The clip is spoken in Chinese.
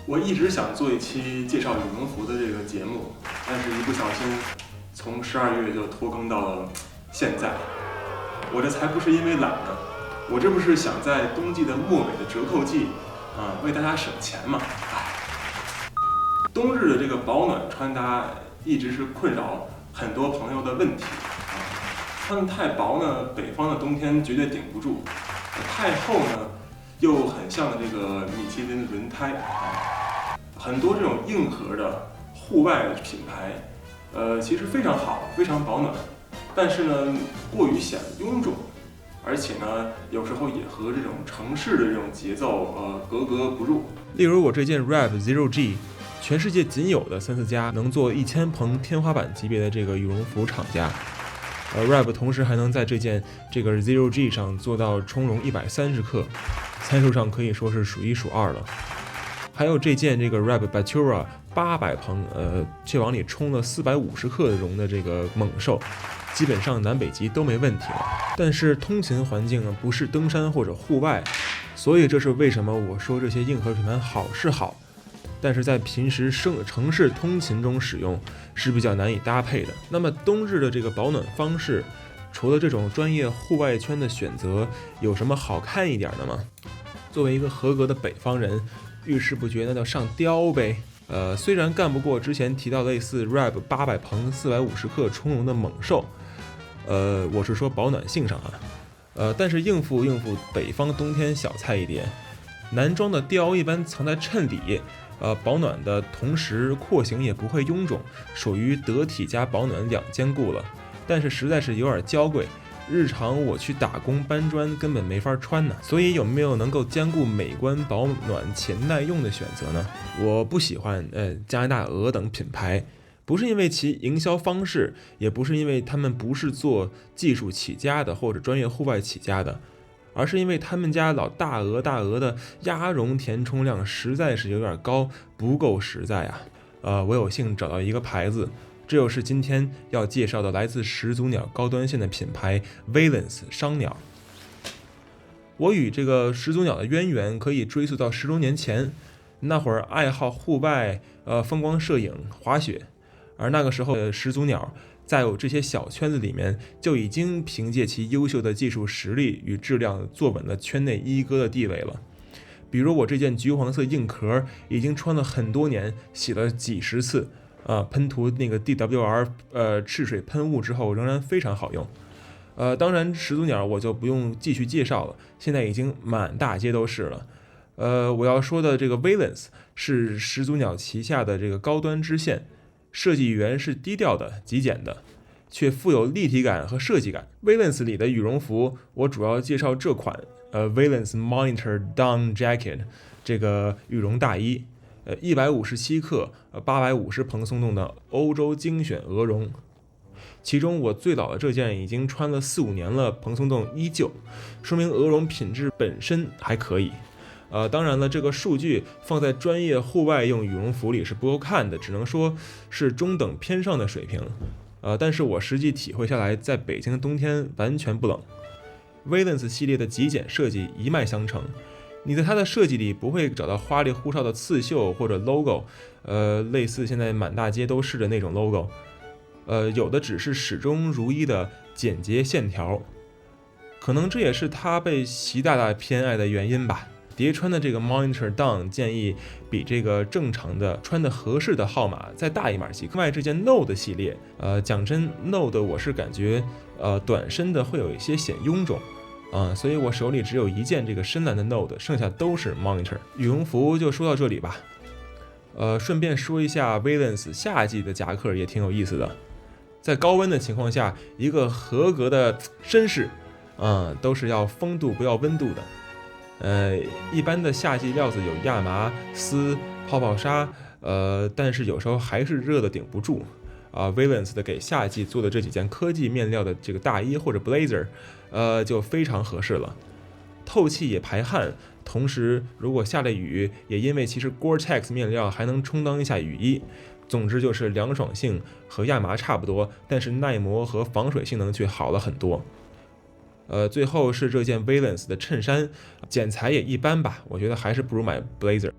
我一直想做一期介绍羽绒服的这个节目，但是一不小心从12月就拖更到了现在。我这才不是因为懒呢，我这不是想在冬季的末尾的折扣季为大家省钱嘛。冬日的这个保暖穿搭一直是困扰很多朋友的问题穿太薄呢，北方的冬天绝对顶不住；太厚呢，又很像这个米其林轮胎很多这种硬核的户外品牌，其实非常好，非常保暖，但是呢，过于显臃肿，而且呢，有时候也和这种城市的这种节奏格格不入。例如我这件 Rab Zero G， 全世界仅有的3-4家能做1000蓬天花板级别的这个羽绒服厂家。Rab 同时还能在这件这个 Zero G 上做到充绒130克，参数上可以说是数1数2了。还有这件这个 Rab Batura 800蓬，却往里充了450克的绒的这个猛兽，基本上南北极都没问题了。但是通勤环境不是登山或者户外，所以这是为什么我说这些硬核品牌好是好，但是在平时城市通勤中使用是比较难以搭配的。那么冬日的这个保暖方式，除了这种专业户外圈的选择，有什么好看一点的吗？作为一个合格的北方人，遇事不决那就上貂呗。虽然干不过之前提到类似 Rab 800蓬450克充绒的猛兽，我是说保暖性上但是应付北方冬天小菜一碟。男装的貂一般藏在衬里，保暖的同时廓形也不会臃肿，属于得体加保暖两兼顾了。但是实在是有点娇贵，日常我去打工搬砖根本没法穿呢。所以有没有能够兼顾美观保暖且耐用的选择呢？我不喜欢加拿大鹅等品牌，不是因为其营销方式，也不是因为他们不是做技术起家的或者专业户外起家的，而是因为他们家老大鹅的鸭绒填充量实在是有点高，不够实在我有幸找到一个牌子，这就是今天要介绍的来自始祖鸟高端线的品牌 Valence 商鸟。我与这个始祖鸟的渊源可以追溯到10多年前，那会儿爱好户外，风光摄影、滑雪，而那个时候始祖鸟在这些小圈子里面就已经凭借其优秀的技术实力与质量坐稳了圈内一哥的地位了。比如我这件橘黄色硬壳已经穿了很多年，洗了几十次，喷涂那个 DWR 赤水喷雾之后仍然非常好用。当然始祖鸟我就不用继续介绍了，现在已经满大街都是了。我要说的这个 Valence 是始祖鸟旗下的这个高端支线，设计语言是低调的、极简的，却富有立体感和设计感。Valence 里的羽绒服，我主要介绍这款Valence Monitor Down Jacket 这个羽绒大衣，157克850蓬松动的欧洲精选鹅绒。其中我最老的这件已经穿了4-5年了，蓬松动依旧，说明鹅绒品质本身还可以。当然了，这个数据放在专业户外用羽绒服里是不够看的，只能说是中等偏上的水平。但是我实际体会下来，在北京的冬天完全不冷。Valence 系列的极简设计一脉相承，你在它的设计里不会找到花里胡哨的刺绣或者 logo， 类似现在满大街都是的那种 logo，有的只是始终如一的简洁线条。可能这也是它被习大大偏爱的原因吧。叠穿的这个 Monitor Down 建议比这个正常的穿的合适的号码再大一码几。另外这件 Node 系列，讲真 Node 我是感觉短身的会有一些显臃肿所以我手里只有一件这个深蓝的 Node， 剩下都是 Monitor。羽绒服就说到这里吧。顺便说一下 Valence 夏季的夹克也挺有意思的。在高温的情况下，一个合格的绅士都是要风度不要温度的。一般的夏季料子有亚麻、丝、泡泡纱，但是有时候还是热的顶不住Valence 的给夏季做的这几件科技面料的这个大衣或者 blazer，就非常合适了，透气也排汗，同时如果下了雨，也因为其实 Gore-Tex 面料还能充当一下雨衣。总之就是凉爽性和亚麻差不多，但是耐磨和防水性能却好了很多。最后是这件 Valence 的衬衫，剪裁也一般吧，我觉得还是不如买 blazer。